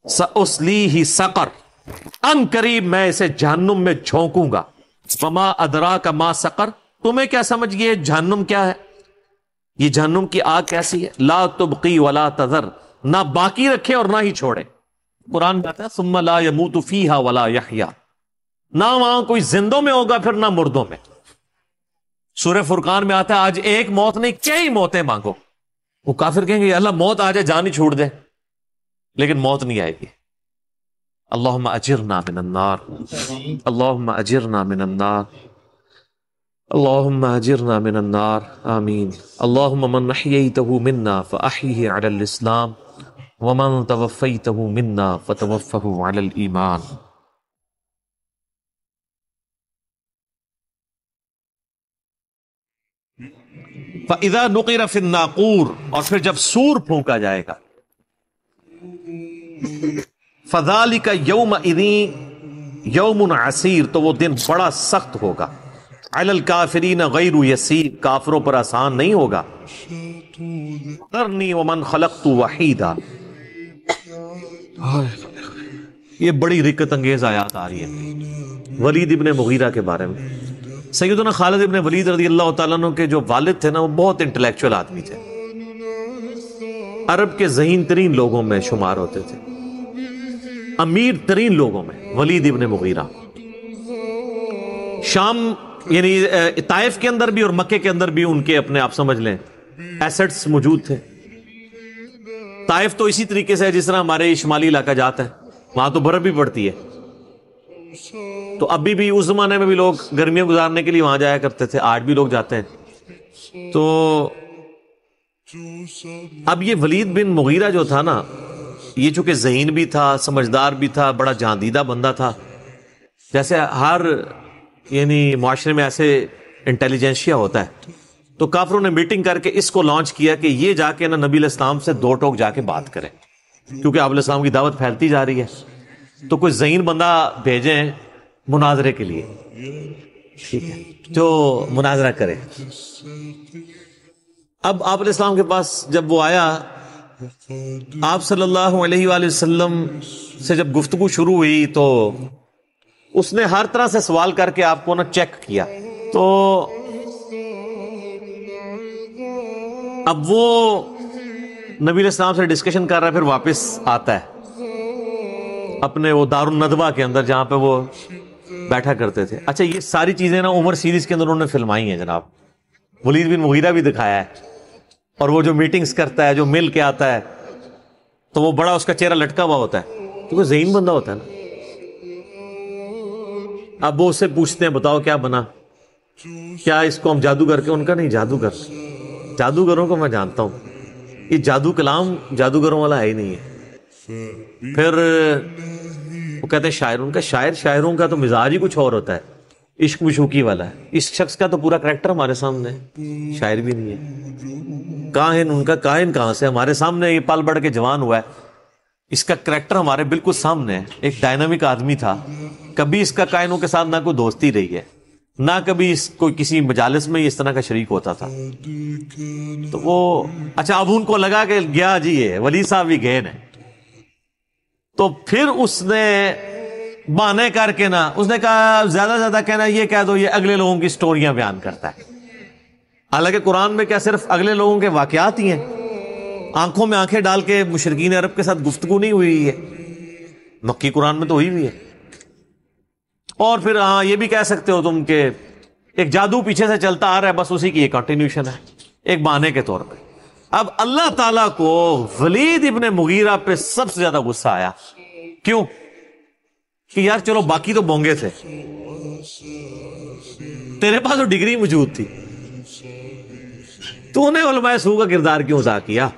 سأصلیہ سقر، ان قریب میں اسے جہنم میں جھونکوں گا۔ وما ادراک ما سقر، تمہیں کیا سمجھ گئے جہنم کیا ہے؟ یہ جہنم کی آگ کیسی ہے؟ لا تبقی ولا تذر، نہ باقی رکھے اور نہ ہی چھوڑے۔ قرآن میں آتا ہے ثم لا يموت فیہا ولا یحیا، نہ وہاں کوئی زندوں میں ہوگا پھر نہ مردوں میں۔ سورہ فرقان میں آتا ہے آج ایک موت نہیں کئی موتیں مانگو۔ وہ کافر کہیں گے اللہ موت آ جائے جان ہی چھوڑ دے، لیکن موت نہیں آئے گی۔ اللہم اجرنا من النار، اللہم اجرنا من النار، اللہم اجرنا من النار، آمین۔ اللہم من احییتہ منا فاحیہ علی الاسلام ومن توفیتہ منا فتوفہ علی الایمان۔ فَإِذَا نُقِرَ فِي النَّاقُورِ، اور پھر جب سور پھونکا جائے گا، فَذَلِكَ يَوْمَئِذٍ يَوْمٌ عَسِيرٌ، تو وہ دن بڑا سخت ہوگا، عَلَى الْكَافِرِينَ غَيْرُ يَسِيرٌ، کافروں پر آسان نہیں ہوگا۔ ذَرْنِي وَمَنْ خَلَقْتُ وَحِيدًا، یہ بڑی رکت انگیز آیات آ رہی ہے ولید ابن مغیرہ کے بارے میں۔ سیدنا خالد ابن ولید رضی اللہ تعالیٰ عنہ کے جو والد تھے نا، وہ بہت انٹلیکچوئل آدمی تھے، عرب کے ذہین ترین لوگوں میں شمار ہوتے تھے، امیر ترین لوگوں میں ولید ابن مغیرہ۔ شام یعنی طائف کے اندر بھی اور مکے کے اندر بھی ان کے اپنے آپ سمجھ لیں ایسٹس موجود تھے۔ طائف تو اسی طریقے سے ہے جس طرح ہمارے شمالی علاقہ جاتا ہے، وہاں تو برف بھی پڑتی ہے، تو ابھی بھی اس زمانے میں بھی لوگ گرمیاں گزارنے کے لیے وہاں جایا کرتے تھے، آج بھی لوگ جاتے ہیں۔ تو اب یہ ولید بن مغیرہ جو تھا نا، یہ چونکہ ذہین بھی تھا، سمجھدار بھی تھا، بڑا جہاندیدہ بندہ تھا، جیسے ہر یعنی معاشرے میں ایسے انٹیلیجنشیا ہوتا ہے، تو کافروں نے میٹنگ کر کے اس کو لانچ کیا کہ یہ جا کے نا نبی علیہ السلام سے دو ٹوک جا کے بات کرے، کیونکہ آپ علیہ السلام کی دعوت پھیلتی جا رہی ہے، تو کوئی ذہین بندہ بھیجیں مناظرے کے لیے، ٹھیک ہے، جو مناظرہ کرے۔ اب آپ علیہ السلام کے پاس جب وہ آیا، آپ صلی اللہ علیہ وآلہ وسلم سے جب گفتگو شروع ہوئی تو اس نے ہر طرح سے سوال کر کے آپ کو نا چیک کیا، تو اب وہ نبی علیہ السلام سے ڈسکشن کر رہا ہے، پھر واپس آتا ہے اپنے وہ دار الندوہ کے اندر جہاں پہ وہ بیٹھا کرتے تھے۔ اچھا یہ ساری چیزیں نا عمر سیریز کے اندر انہوں نے فلمائی ہیں جناب، ولید بن مغیرہ بھی دکھایا ہے، اور وہ جو میٹنگز کرتا ہے، جو مل کے آتا ہے، تو وہ بڑا اس کا چہرہ لٹکا ہوا ہوتا ہے، تو وہ ذہین بندہ ہوتا ہے نا۔ اب وہ اس سے پوچھتے ہیں بتاؤ کیا بنا، کیا اس کو ہم جادوگر کے؟ ان کا نہیں، جادوگروں کو میں جانتا ہوں، یہ جادو کلام جادوگروں والا ہے ہی نہیں ہے۔ پھر وہ کہتے ہیں شاعر، ان کا شاعروں کا تو مزاج ہی کچھ اور ہوتا ہے، عشق مشوقی والا ہے، اس شخص کا تو پورا کریکٹر ہمارے سامنے ہے، شاعر بھی نہیں ہے، کاہن، ان کا کاہن کہاں سے؟ ہمارے سامنے یہ پل بڑھ کے جوان ہوا ہے، اس کا کریکٹر ہمارے بالکل سامنے ہے، ایک ڈائنامک آدمی تھا، کبھی اس کا کائنوں کے ساتھ نہ کوئی دوستی رہی ہے، نہ کبھی اس کو کسی مجالس میں اس طرح کا شریک ہوتا تھا۔ تو وہ اچھا اب ان کو لگا کہ گیا جی یہ ولی صاحب بھی گئے نا، تو پھر اس نے بہانے کر کے نا، اس نے کہا زیادہ سے زیادہ کہنا یہ کہہ دو یہ اگلے لوگوں کی سٹوریاں بیان کرتا ہے، حالانکہ قرآن میں کیا صرف اگلے لوگوں کے واقعات ہی ہیں؟ آنکھوں میں آنکھیں ڈال کے مشرکین عرب کے ساتھ گفتگو نہیں ہوئی ہے، مکی قرآن میں تو ہوئی ہوئی ہے۔ اور پھر ہاں یہ بھی کہہ سکتے ہو تم کہ ایک جادو پیچھے سے چلتا آ رہا ہے، بس اسی کی ایک کنٹینیوشن ہے، ایک بہانے کے طور پہ۔ اب اللہ تعالیٰ کو ولید ابن مغیرہ پہ سب سے زیادہ غصہ آیا، کیوں؟ کہ یار چلو باقی تو بونگے تھے، تیرے پاس تو ڈگری موجود تھی، تو نے علماء سو کا کردار کیوں ادا کیا؟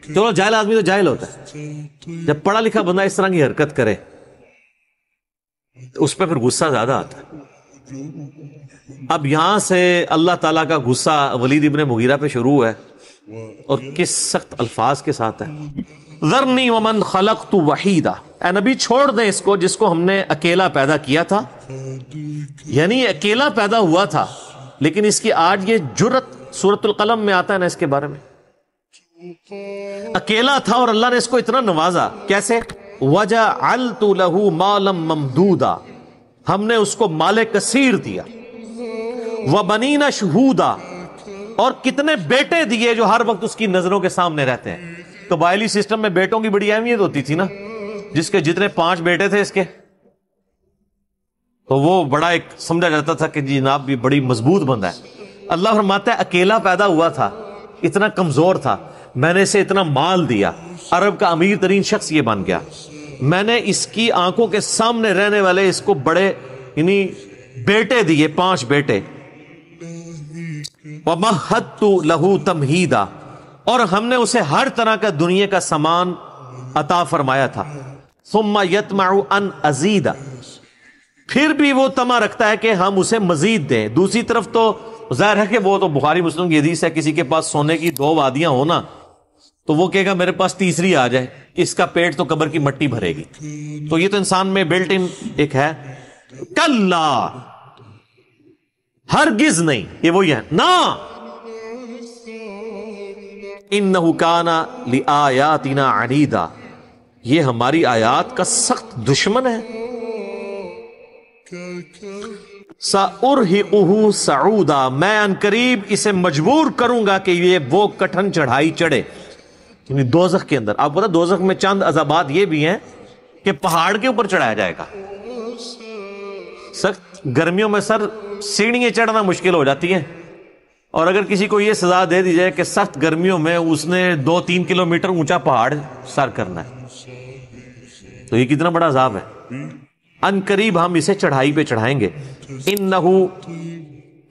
چلو جاہل آدمی تو جاہل ہوتا ہے، جب پڑھا لکھا بندہ اس طرح کی حرکت کرے تو اس پہ پھر غصہ زیادہ آتا ہے۔ اب یہاں سے اللہ تعالیٰ کا غصہ ولید ابن مغیرہ پہ شروع ہے، اور کس سخت الفاظ کے ساتھ ہے، ذرنی ومن خلقت وحیدا، اے نبی چھوڑ دیں اس کو جس کو ہم نے اکیلا پیدا کیا تھا، یعنی اکیلا پیدا ہوا تھا، لیکن اس کی آج یہ جرت سورۃ القلم میں آتا ہے نا اس کے بارے میں، اکیلا تھا اور اللہ نے اس کو اتنا نوازا، کیسے؟ وَجَعَلْتُ لَهُ مَالًا مَمْدُودًا، ہم نے اس کو مال کثیر دیا، وَبَنِينَ شُهُودًا، اور کتنے بیٹے دیے جو ہر وقت اس کی نظروں کے سامنے رہتے ہیں۔ قبائلی سسٹم میں بیٹوں کی بڑی اہمیت ہوتی تھی نا، جس کے جتنے 5 بیٹے تھے اس کے، تو وہ بڑا ایک سمجھا جاتا تھا کہ جناب بھی بڑی مضبوط بندہ ہے۔ اللہ فرماتا ہے اکیلا پیدا ہوا تھا، اتنا کمزور تھا، میں نے اسے اتنا مال دیا، عرب کا امیر ترین شخص یہ بن گیا، میں نے اس کی آنکھوں کے سامنے رہنے والے اس کو بڑے یعنی بیٹے دیے، 5 بیٹے۔ وَمَهَّدتُّ لَهُ تَمْهِيدًا، اور ہم نے اسے ہر طرح کا دنیا کا سامان عطا فرمایا تھا۔ ثُمَّ يَطْمَعُ أَنْ أَزِيدَ، پھر بھی وہ طمع رکھتا ہے کہ ہم اسے مزید دیں۔ دوسری طرف تو ظاہر ہے کہ وہ تو بخاری مسلم کی حدیث ہے، کسی کے پاس سونے کی 2 وادیاں ہونا تو وہ کہے گا میرے پاس تیسری آ جائے، اس کا پیٹ تو قبر کی مٹی بھرے گی۔ تو یہ تو انسان میں بلٹ ان ایک ہے، کلا، ہرگز نہیں، یہ وہی ہے نا، انہ کان لآیاتنا عنیدا، یہ ہماری آیات کا سخت دشمن ہے۔ سأرہقہ صعودا، میں ان قریب اسے مجبور کروں گا کہ یہ وہ کٹھن چڑھائی چڑھے، یعنی دوزخ کے اندر۔ آپ پتہ دوزخ میں چند عذابات یہ بھی ہیں کہ پہاڑ کے اوپر چڑھایا جائے گا، سخت گرمیوں میں سر سیڑھیاں چڑھنا مشکل ہو جاتی ہیں، اور اگر کسی کو یہ سزا دے دی جائے کہ سخت گرمیوں میں اس نے 2-3 کلومیٹر اونچا پہاڑ سر کرنا ہے، تو یہ کتنا بڑا عذاب ہے۔ ان قریب ہم اسے چڑھائی پہ چڑھائیں گے۔ انہو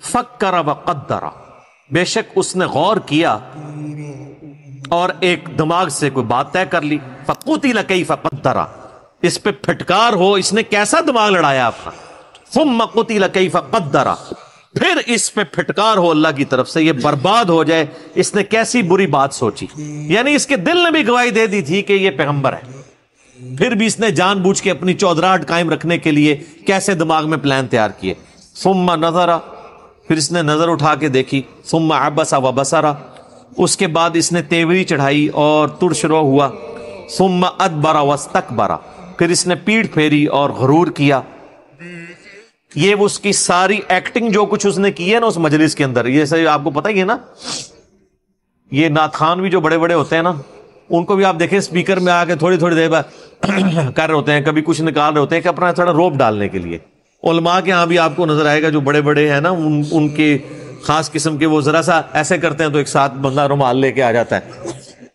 فکر وقدر، بے شک اس نے غور کیا اور ایک دماغ سے کوئی بات طے کر لی۔ فقتل کیف قدر، اس پہ پھٹکار ہو اس نے کیسا دماغ لڑایا اپنا۔ ثم قتل کیف قدر، پھر اس پہ پھٹکار ہو اللہ کی طرف سے، یہ برباد ہو جائے اس نے کیسی بری بات سوچی۔ یعنی اس کے دل نے بھی گواہی دے دی تھی کہ یہ پیغمبر ہے، پھر بھی اس نے جان بوجھ کے اپنی چودراہٹ قائم رکھنے کے لیے کیسے دماغ میں پلان تیار کیے۔ ثم نظر، پھر اس نے نظر اٹھا کے دیکھی۔ ثم عبس وبصر، اس کے بعد اس نے تیوری چڑھائی اور ترش رو ہوا۔ ثم ادبر واستکبر، پھر اس نے پیٹھ پھیری اور غرور کیا۔ یہ اس کی ساری ایکٹنگ جو کچھ اس نے کی ہے نا اس مجلس کے اندر، یہ سب آپ کو پتہ ہی ہے نا، یہ نعت خوان بھی جو بڑے بڑے ہوتے ہیں نا، ان کو بھی آپ دیکھیں اسپیکر میں آ کے تھوڑی تھوڑی دیر بعد کر رہے ہوتے ہیں، کبھی کچھ نکال رہے ہوتے ہیں کہ اپنا تھوڑا روپ ڈالنے کے لیے۔ علماء کے ہاں بھی آپ کو نظر آئے گا جو بڑے بڑے ہیں نا، ان کے خاص قسم کے وہ ذرا سا ایسے کرتے ہیں تو ایک ساتھ بندہ رومال لے کے آ جاتا ہے،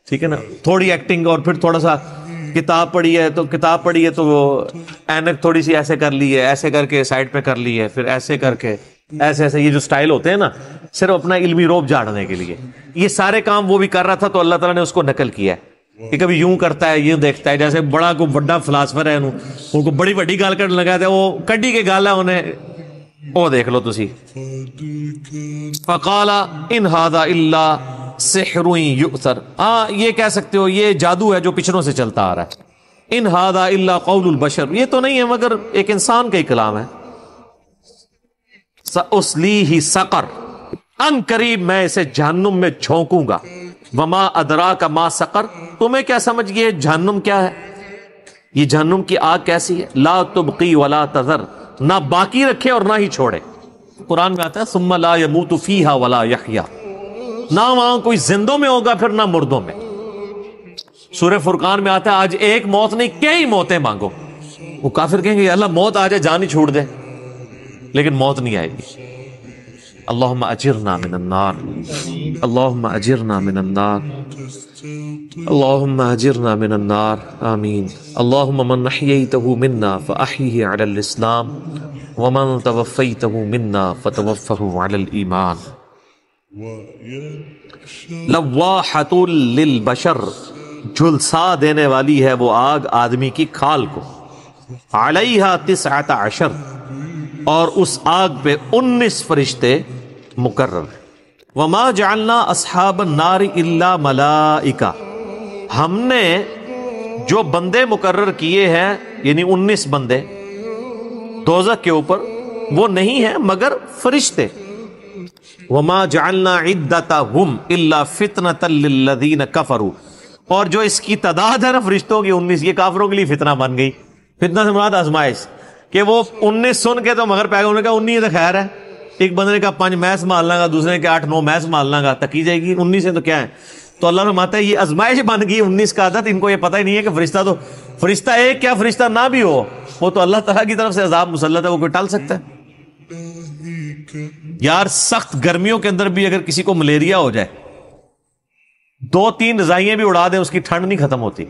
ٹھیک ہے نا، تھوڑی ایکٹنگ، اور پھر تھوڑا سا کتاب پڑھی ہے تو وہ اینک تھوڑی سی ایسے کر لی ہے، ایسے کر کے سائڈ پہ کر لی ہے، پھر ایسے کر کے ایسے ایسے، یہ جو سٹائل ہوتے ہیں نا صرف اپنا علمی روب جھاڑنے کے لیے، یہ سارے کام وہ بھی کر رہا تھا تو اللہ تعالیٰ نے اس کو نقل کیا ہے کہ کبھی یوں کرتا ہے، یوں دیکھتا ہے، جیسے بڑا کو بڑا فلاسفر ہے ان کو بڑی بڑی گال کر لگا ہے، وہ کڈی کے گال ہے انہیں، وہ دیکھ لو تسی۔ فقال ان ھذا الا سحر یؤثر، یہ کہہ سکتے ہو یہ جادو ہے جو پچھڑوں سے چلتا آ رہا ہے۔ ان ھذا الا قول البشر، یہ تو نہیں ہے مگر ایک انسان کا ہی کلام ہے۔ سأصلیہ سقر، ان قریب میں اسے جہنم میں جھونکوں گا۔ وما ادراک ما سقر، تمہیں کیا سمجھ گئے جہنم کیا ہے، یہ جہنم کی آگ کیسی ہے۔ لا تبقی ولا تذر، نہ باقی رکھے اور نہ ہی چھوڑے۔ قرآن میں آتا ہے ثم لا يموت فیہا ولا یحیا، نہ وہاں کوئی زندوں میں ہوگا پھر نہ مردوں میں۔ سورہ فرقان میں آتا ہے آج ایک موت نہیں کئی موتیں مانگو۔ وہ کافر کہیں گے اللہ موت آ جائے جان ہی چھوڑ دے، لیکن موت نہیں آئے گی۔ اللہم اجرنا من النار، اللہم اجرنا من النار، اللہم اجرنا من النار، آمین۔ اللہم من احییتہ منا فاحیہ علی الاسلام ومن توفیتہ منا فتوفہ علی الایمان۔ لواحۃ للبشر، جھلسا دینے والی ہے وہ آگ آدمی کی کھال کو۔ علیہا 19، اور اس آگ پہ 19 فرشتے مقرر۔ وما جعلنا اصحاب النار الا ملائکہ، ہم نے جو بندے مقرر کیے ہیں یعنی 19 بندے دوزخ کے اوپر، وہ نہیں ہیں مگر فرشتے۔ وما جعلنا عدتهم الا فتنة للذین کفروا، اور جو اس کی تعداد ہے نا فرشتوں کی 19، یہ کافروں کے لیے فتنہ بن گئی. فتنہ سے مراد آزمائش، کہ وہ 19 سن کے تو مگر پہ گئے. انہوں نے کہا 19 تو خیر ہے، ایک بندے نے کہا 5 میں سنبھال لوں گا، دوسرے نے کہا 8-9 میں سنبھال لوں گا، تکی جائے گی 19 سے تو کیا ہے. تو اللہ فرماتا ہے یہ آزمائش بن گئی 19 کا عدد. ان کو یہ پتہ ہی نہیں ہے کہ فرشتہ ایک کیا فرشتہ نہ بھی ہو، وہ تو اللہ تعالیٰ کی طرف سے عذاب مسلط ہے، وہ کوئی ٹال سکتا ہے؟ یار سخت گرمیوں کے اندر بھی اگر کسی کو ملیریا ہو جائے، 2-3 رضائیاں بھی اڑا دیں، اس کی ٹھنڈ نہیں ختم ہوتی،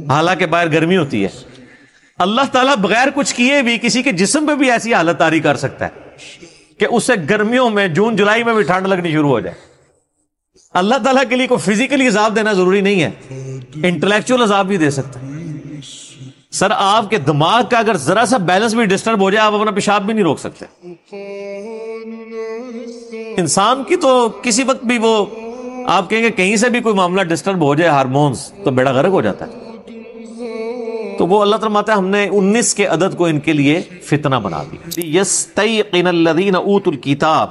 حالانکہ باہر گرمی ہوتی ہے. اللہ تعالیٰ بغیر کچھ کیے بھی کسی کے جسم پہ بھی ایسی حالت طاری کر سکتا ہے کہ اسے گرمیوں میں جون جولائی میں بھی ٹھنڈ لگنی شروع ہو جائے. اللہ تعالیٰ کے لیے کوئی فزیکلی عذاب دینا ضروری نہیں ہے، انٹلیکچوئل عذاب بھی دے سکتا ہے. سر آپ کے دماغ کا اگر ذرا سا بیلنس بھی ڈسٹرب ہو جائے، آپ اپنا پیشاب بھی نہیں روک سکتے. انسان کی تو کسی وقت بھی وہ آپ کہیں گے کہیں سے بھی کوئی معاملہ ڈسٹرب ہو جائے، ہارمونز، تو بیڑا غرق ہو جاتا ہے. تو وہ اللہ تعالیٰ فرماتا ہے ہم نے 19 کے عدد کو ان کے لیے فتنہ بنا دیا. یستیقن الذین اوتوا الکتاب،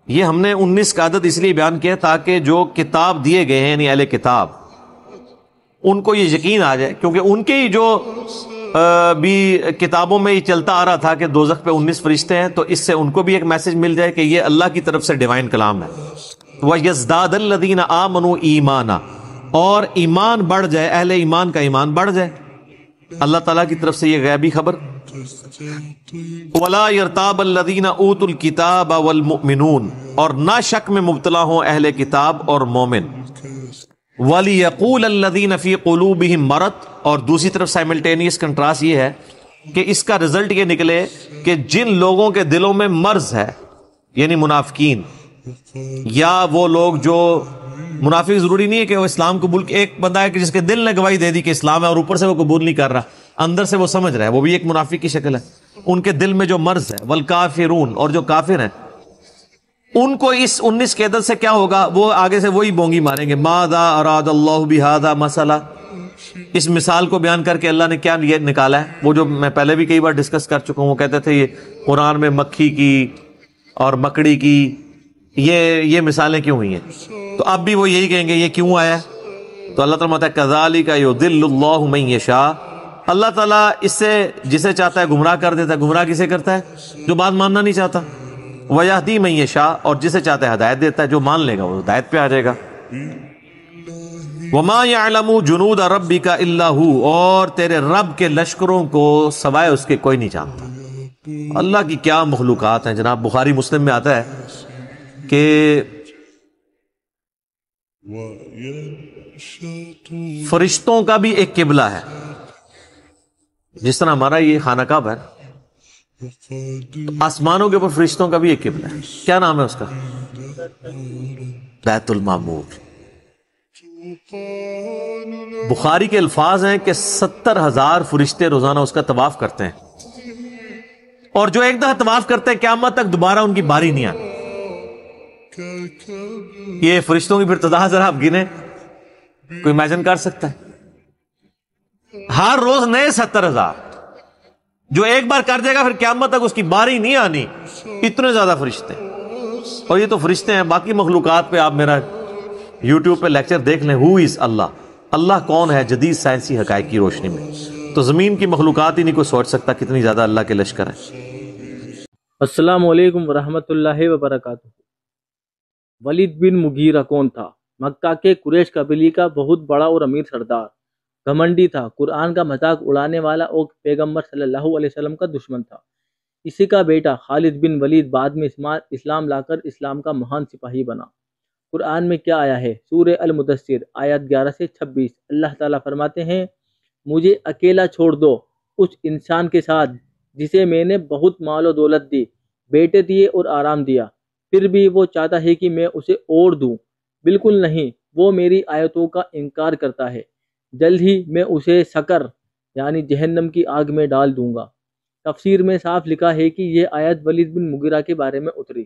یہ ہم نے 19 کا عدد اس لیے بیان کیا تاکہ جو کتاب دیے گئے ہیں یعنی اہل کتاب، ان کو یہ یقین آ جائے، کیونکہ ان کے ہی جو بھی کتابوں میں یہ چلتا آ رہا تھا کہ دوزخ پہ 19 فرشتے ہیں، تو اس سے ان کو بھی ایک میسج مل جائے کہ یہ اللہ کی طرف سے ڈیوائن کلام ہے. وَيَزْدَادَ الَّذِينَ آمَنُوا ایمانا، اور ایمان بڑھ جائے، اہل ایمان کا ایمان بڑھ جائے. اللہ تعالیٰ کی طرف سے یہ غیبی خبر. وَلَا يَرْتَابَ الَّذِينَ أُوتُوا الْكِتَابَ وَالْمُؤْمِنُونَ، اور نہ شک میں مبتلا ہوں اہل کتاب اور مومن. وَلِيَقُولَ الَّذِينَ فِي قُلُوبِهِمْ مَرَضٌ، اور دوسری طرف سائملٹینیس کنٹراسٹ یہ ہے کہ اس کا رزلٹ یہ نکلے کہ جن لوگوں کے دلوں میں مرض ہے، یعنی منافقین، یا وہ لوگ جو منافق ضروری نہیں ہے کہ وہ اسلام قبول، ایک بندہ ہے کہ جس کے دل نے گواہی دے دی کہ اسلام ہے اور اوپر سے وہ قبول نہیں کر رہا، اندر سے وہ سمجھ رہا ہے، وہ بھی ایک منافق کی شکل ہے. ان کے دل میں جو مرض ہے. والکافرون، اور جو کافر ہیں، ان کو اس 19 کے عدد سے کیا ہوگا؟ وہ آگے سے وہی بونگی ماریں گے. ماذا اراد اللہ بہذا مثلا، اس مثال کو بیان کر کے اللہ نے کیا نکالا ہے؟ وہ جو میں پہلے بھی کئی بار ڈسکس کر چکا ہوں، وہ کہتے تھے یہ قرآن میں مکھی کی اور مکڑی کی یہ مثالیں کیوں ہوئی ہیں؟ تو اب بھی وہ یہی کہیں گے یہ کیوں آیا ہے؟ تو اللہ تعالیٰ کہتا ہے کذالک یضل اللہ من یشاء، اللہ تعالیٰ اس سے جسے چاہتا ہے گمراہ کر دیتا ہے. گمراہ کسے کرتا ہے؟ جو بات ماننا نہیں چاہتا. وَيَهْدِي مَن يَشَاءُ، اور جسے چاہتا ہے ہدایت دیتا ہے، جو مان لے گا وہ ہدایت پہ آ جائے گا. وَمَا يَعْلَمُ جُنُودَ رَبِّكَ إِلَّا هُوَ، اور تیرے رب کے لشکروں کو سوائے اس کے کوئی نہیں جانتا. اللہ کی کیا مخلوقات ہیں جناب. بخاری مسلم میں آتا ہے کہ فرشتوں کا بھی ایک قبلہ ہے، جس طرح ہمارا یہ خانہ کعبہ ہے، آسمانوں کے اوپر فرشتوں کا بھی ایک قبلہ ہے. کیا نام ہے اس کا؟ بیت المعمور. بخاری کے الفاظ ہیں کہ 70,000 فرشتے روزانہ اس کا طواف کرتے ہیں، اور جو ایک دفعہ طواف کرتے ہیں قیامت تک دوبارہ ان کی باری نہیں آتی. یہ فرشتوں کی پھر تعداد ذرا آپ گنے، کوئی امیجن کر سکتا ہے؟ ہر روز نئے 70,000 جو ایک بار کر جائے گا پھر قیامت تک اس کی باری نہیں آنی. اتنے زیادہ فرشتے، اور یہ تو فرشتے ہیں. باقی مخلوقات پہ آپ میرا یوٹیوب پہ لیکچر دیکھ لیں، ہو از اللہ، اللہ کون ہے جدید سائنسی حقائق کی روشنی میں. تو زمین کی مخلوقات ہی نہیں کوئی سوچ سکتا کتنی زیادہ اللہ کے لشکر ہیں. السلام علیکم ورحمۃ اللہ وبرکاتہ. ولید بن مغیرہ کون تھا؟ مکہ کے قریش قبیلے کا بہت بڑا اور امیر سردار، گھمنڈی تھا، قرآن کا مذاق اڑانے والا اور پیغمبر صلی اللہ علیہ وسلم کا دشمن تھا. اسی کا بیٹا خالد بن ولید بعد میں اسلام لا کر اسلام کا مہان سپاہی بنا. قرآن میں کیا آیا ہے؟ سورہ المدثر آیت 11 سے 26. اللہ تعالیٰ فرماتے ہیں مجھے اکیلا چھوڑ دو اس انسان کے ساتھ جسے میں نے بہت مال و دولت دی، بیٹے دیے اور آرام دیا، پھر بھی وہ چاہتا ہے کہ میں اسے اور دوں. بالکل نہیں، وہ میری آیتوں کا انکار کرتا ہے، جلد ہی میں اسے سقر یعنی جہنم کی آگ میں ڈال دوں گا. تفسیر میں صاف لکھا ہے کہ یہ آیت ولید بن مغیرہ کے بارے میں اتری.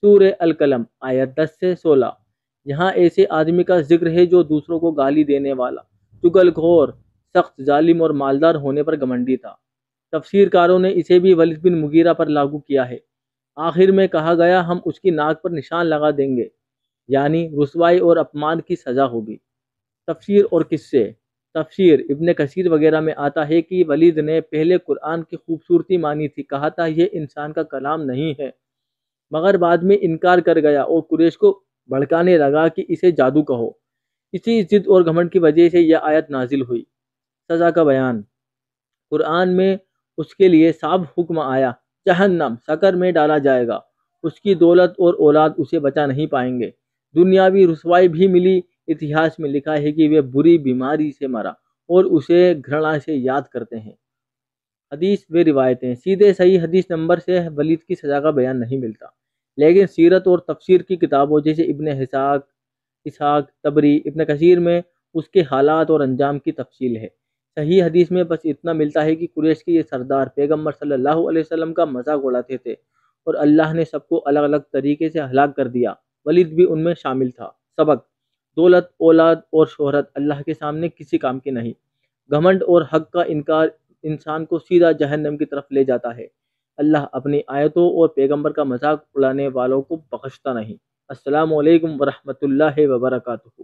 سورہ القلم آیت 10 سے 16. یہاں ایسے آدمی کا ذکر ہے جو دوسروں کو گالی دینے والا، چغل خور، سخت ظالم اور مالدار ہونے پر گھمنڈی تھا. تفسیر کاروں نے اسے بھی ولید بن مغیرہ پر لاگو کیا ہے. آخر میں کہا گیا ہم اس کی ناک پر نشان لگا دیں گے، یعنی رسوائی اور اپمان کی سزا ہوگی. تفسیر اور قصے۔ تفسیر ابن کثیر وغیرہ میں آتا ہے کہ ولید نے پہلے قرآن کی خوبصورتی مانی تھی، کہا تھا یہ انسان کا کلام نہیں ہے، مگر بعد میں انکار کر گیا اور قریش کو بھڑکانے لگا کہ اسے جادو کہو۔ اسی ضد اور گھمنڈ کی وجہ سے یہ آیت نازل ہوئی۔ سزا کا بیان۔ قرآن میں اس کے لیے صاف حکم آیا، جہنم سقر میں ڈالا جائے گا، اس کی دولت اور اولاد اسے بچا نہیں پائیں گے، دنیاوی رسوائی بھی ملی، اتہاس میں لکھا ہے کہ وہ بری بیماری سے مرا اور اسے گھرنا سے یاد کرتے ہیں۔ حدیث و روایتیں۔ سیدھے صحیح حدیث نمبر سے ولید کی سزا کا بیان نہیں ملتا، لیکن سیرت اور تفسیر کی کتابوں جیسے ابن اسحاق طبری، ابن کثیر میں اس کے حالات اور انجام کی تفصیل ہے۔ صحیح حدیث میں بس اتنا ملتا ہے کہ قریش کے یہ سردار پیغمبر صلی اللہ علیہ وسلم کا مذاق اڑاتے تھے اور اللہ نے سب کو الگ الگ طریقے سے ہلاک کر دیا، ولید بھی ان میں شامل تھا۔ سبق: دولت، اولاد اور شہرت اللہ کے سامنے کسی کام کی نہیں۔ گھمنڈ اور حق کا انکار انسان کو سیدھا جہنم کی طرف لے جاتا ہے۔ اللہ اپنی آیتوں اور پیغمبر کا مذاق اڑانے والوں کو بخشتا نہیں۔ السلام علیکم ورحمۃ اللہ وبرکاتہ۔